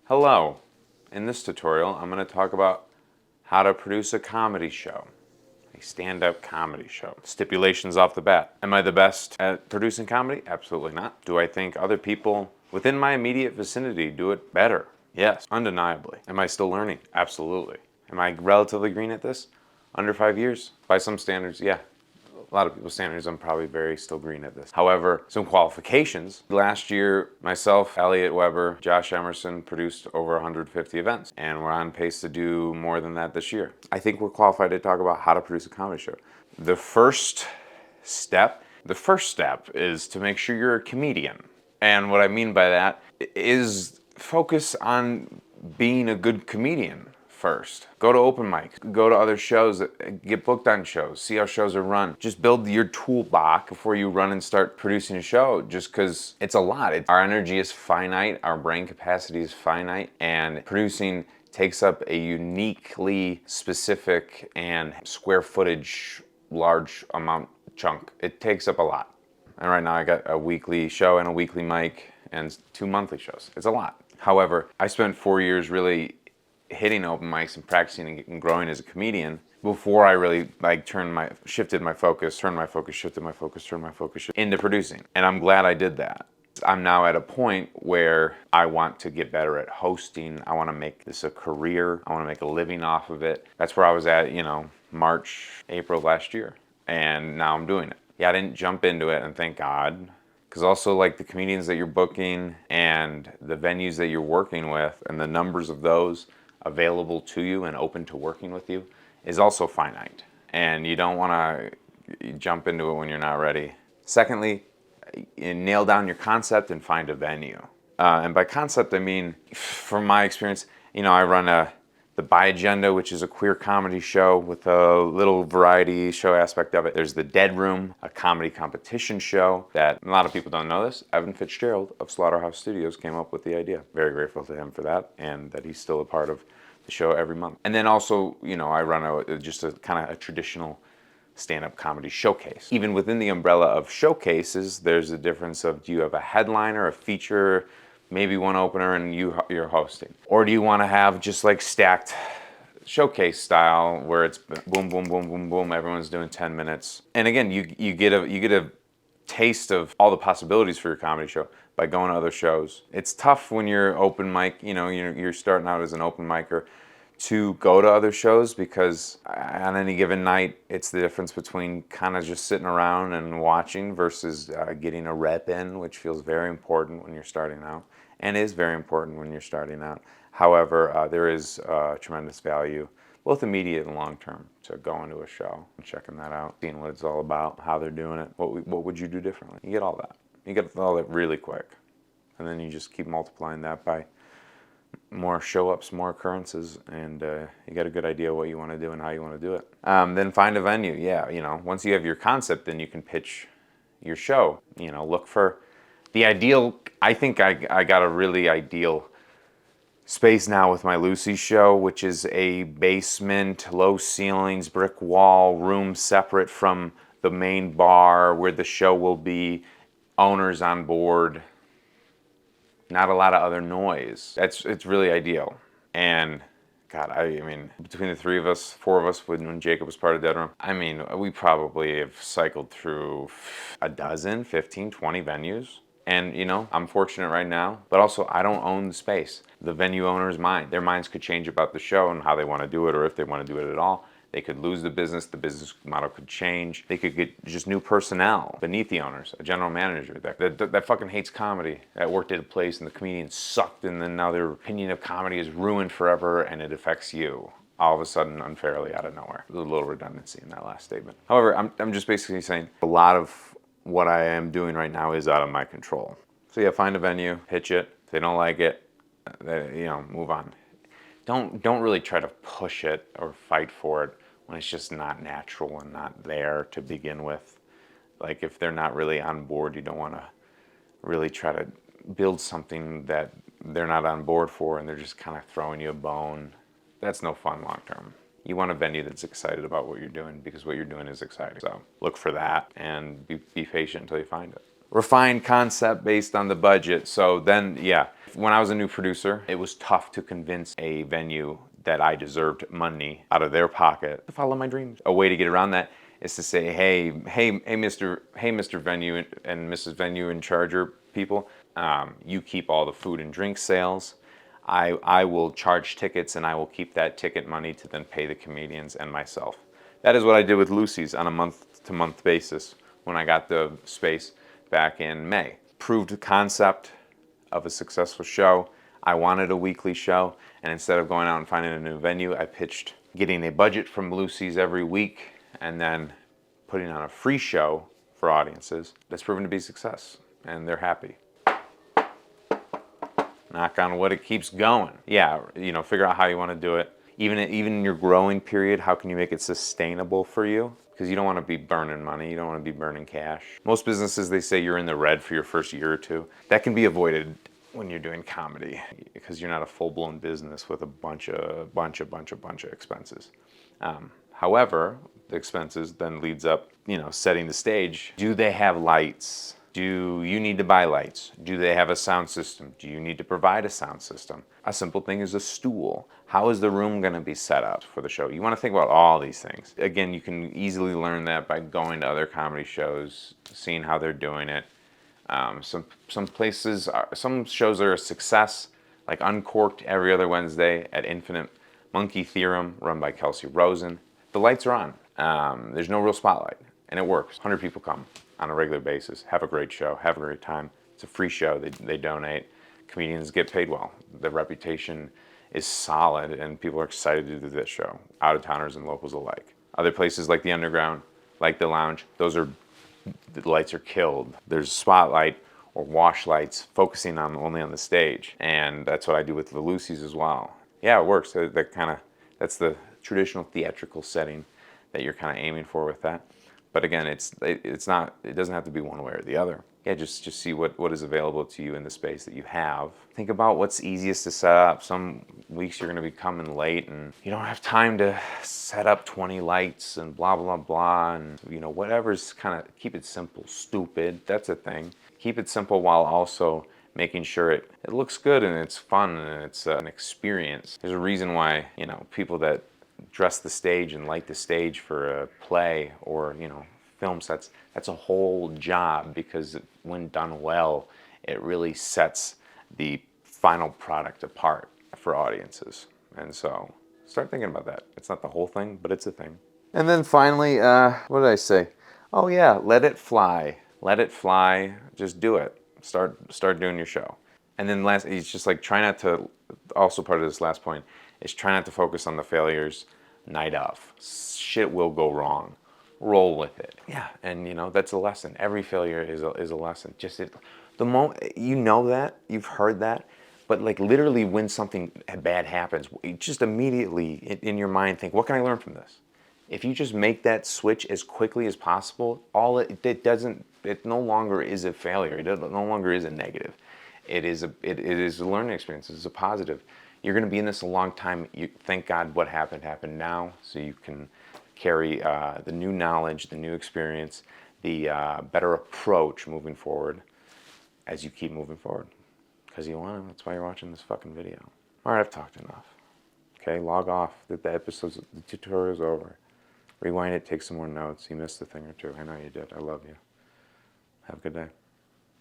Hello. In this tutorial, I'm going to talk about how to produce a comedy show, a stand-up comedy show. Stipulations off the bat. Am I the best at producing comedy? Absolutely not. Do I think other people within my immediate vicinity do it better? Yes, undeniably. Am I still learning? Absolutely. Am I relatively green at this? Under 5 years? By some standards, yeah. A lot of people's standards, I'm probably very still green at this. However, some qualifications. Last year, myself, Elliot Weber, Josh Emerson produced over 150 events, and we're on pace to do more than that this year. I think we're qualified to talk about how to produce a comedy show. The first step is to make sure you're a comedian. And what I mean by that is focus on being a good comedian first. Go to open mic, go to other shows, get booked on shows, see how shows are run. Just build your toolbox before you run and start producing a show, just because it's a lot. Our energy is finite, our brain capacity is finite, and producing takes up a uniquely specific and square footage large amount chunk. It takes up a lot. And right now I got a weekly show and a weekly mic and 2 monthly shows. It's a lot. However, I spent 4 years really hitting open mics and practicing and growing as a comedian before I really shifted my focus into producing. And I'm glad I did that. I'm now at a point where I want to get better at hosting. I want to make this a career. I want to make a living off of it. That's where I was at, March, April last year. And now I'm doing it. Yeah, I didn't jump into it, and thank God. Because also, like, the comedians that you're booking and the venues that you're working with and the numbers of those available to you and open to working with you is also finite. And you don't want to jump into it when you're not ready. Secondly, nail down your concept and find a venue. And by concept, I mean, from my experience, I run the By Agenda, which is a queer comedy show with a little variety show aspect of it. There's the Dead Room, a comedy competition show that a lot of people don't know this. Evan Fitzgerald of Slaughterhouse Studios came up with the idea. Very grateful to him for that, and that he's still a part of the show every month. And then also, I run just a kind of a traditional stand-up comedy showcase. Even within the umbrella of showcases, there's a difference of, do you have a headliner, a feature, maybe one opener, and you're hosting? Or do you want to have just like stacked showcase style where it's boom, boom, boom, boom, boom, everyone's doing 10 minutes. And again, you get a taste of all the possibilities for your comedy show by going to other shows. It's tough when you're open mic, you're starting out as an open micer, to go to other shows, because on any given night, it's the difference between kind of just sitting around and watching versus getting a rep in, which feels very important when you're starting out, and is very important when you're starting out. However, there is tremendous value, both immediate and long term, to going to a show and checking that out, seeing what it's all about, how they're doing it, what would you do differently. You get all that. You get all that really quick, and then you just keep multiplying that by more show-ups, more occurrences, and you get a good idea what you want to do and how you want to do it. Then find a venue. Yeah, once you have your concept, then you can pitch your show. Look for the ideal. I think I got a really ideal space now with my Lucy show, which is a basement, low ceilings, brick wall room separate from the main bar where the show will be, owners on board, not a lot of other noise. It's really ideal. And God, I mean, between the three of us, four of us, when Jacob was part of Dead Room, I mean, we probably have cycled through a dozen, 15, 20 venues. And, I'm fortunate right now, but also I don't own the space. The venue owner's mind. Their minds could change about the show and how they want to do it, or if they want to do it at all. They could lose the business model could change. They could get just new personnel beneath the owners, a general manager that fucking hates comedy, that worked at a place and the comedian sucked, and then now their opinion of comedy is ruined forever and it affects you all of a sudden unfairly out of nowhere. There's a little redundancy in that last statement. However, I'm just basically saying a lot of what I am doing right now is out of my control. So yeah, find a venue, pitch it. If they don't like it, move on. Don't really try to push it or fight for it when it's just not natural and not there to begin with. Like, if they're not really on board, you don't want to really try to build something that they're not on board for and they're just kind of throwing you a bone. That's no fun long term. You want a venue that's excited about what you're doing, because what you're doing is exciting. So look for that and be patient until you find it. refined concept based on the budget. So then, yeah, when I was a new producer, it was tough to convince a venue that I deserved money out of their pocket to follow my dreams. A way to get around that is to say, hey, Mr. Venue and Mrs. Venue and Charger people, you keep all the food and drink sales. I will charge tickets and I will keep that ticket money to then pay the comedians and myself. That is what I did with Lucy's on a month-to-month basis when I got the space back in May. Proved the concept of a successful show. I wanted a weekly show, and instead of going out and finding a new venue, I pitched getting a budget from Lucy's every week and then putting on a free show for audiences. That's proven to be a success, and they're happy. Knock on wood, it keeps going. Yeah, figure out how you want to do it. Even in your growing period, how can you make it sustainable for you? Because you don't want to be burning money, you don't want to be burning cash. Most businesses, they say you're in the red for your first year or two. That can be avoided when you're doing comedy because you're not a full-blown business with a bunch of expenses. However, the expenses then leads up, setting the stage. Do they have lights? Do you need to buy lights? Do they have a sound system? Do you need to provide a sound system? A simple thing is a stool. How is the room going to be set up for the show? You want to think about all these things. Again, you can easily learn that by going to other comedy shows, seeing how they're doing it. Some shows are a success, like Uncorked every other Wednesday at Infinite Monkey Theorem, run by Kelsey Rosen. The lights are on. There's no real spotlight, and it works. 100 people come on a regular basis, have a great show, have a great time. It's a free show. They donate. Comedians get paid well. The reputation is solid, and people are excited to do this show, out-of-towners and locals alike. Other places like the Underground, like the Lounge, the lights are killed. There's spotlight or wash lights focusing only on the stage, and that's what I do with the Lucy's as well. Yeah, it works. That's the traditional theatrical setting that you're kind of aiming for with that. But again, it doesn't have to be one way or the other. Yeah, just see what is available to you in the space that you have. Think about what's easiest to set up. Some weeks you're going to be coming late and you don't have time to set up 20 lights and blah, blah, blah. And whatever's kind of, keep it simple, stupid. That's a thing. Keep it simple while also making sure it looks good and it's fun and it's an experience. There's a reason why, people that dress the stage and light the stage for a play or film sets, that's a whole job, because when done well, it really sets the final product apart for audiences. And so start thinking about that. It's not the whole thing, but it's a thing. And then finally, what did I say? Oh yeah, let it fly. Let it fly. Just do it. Start doing your show. And then last, it's just like try not to, also part of this last point, is try not to focus on the failures night of. Shit will go wrong. Roll with it. Yeah, and that's a lesson. Every failure is a lesson. The moment that, you've heard that, but like literally when something bad happens, just immediately in your mind think, what can I learn from this? If you just make that switch as quickly as possible, it no longer is a failure. It no longer is a negative. It is a learning experience. It's a positive. You're going to be in this a long time. Thank God what happened now, so you can carry the new knowledge, the new experience, the better approach moving forward as you keep moving forward. Because you want to. That's why you're watching this fucking video. All right, I've talked enough. Okay, log off. The tutorial's over. Rewind it, take some more notes. You missed a thing or two. I know you did. I love you. Have a good day.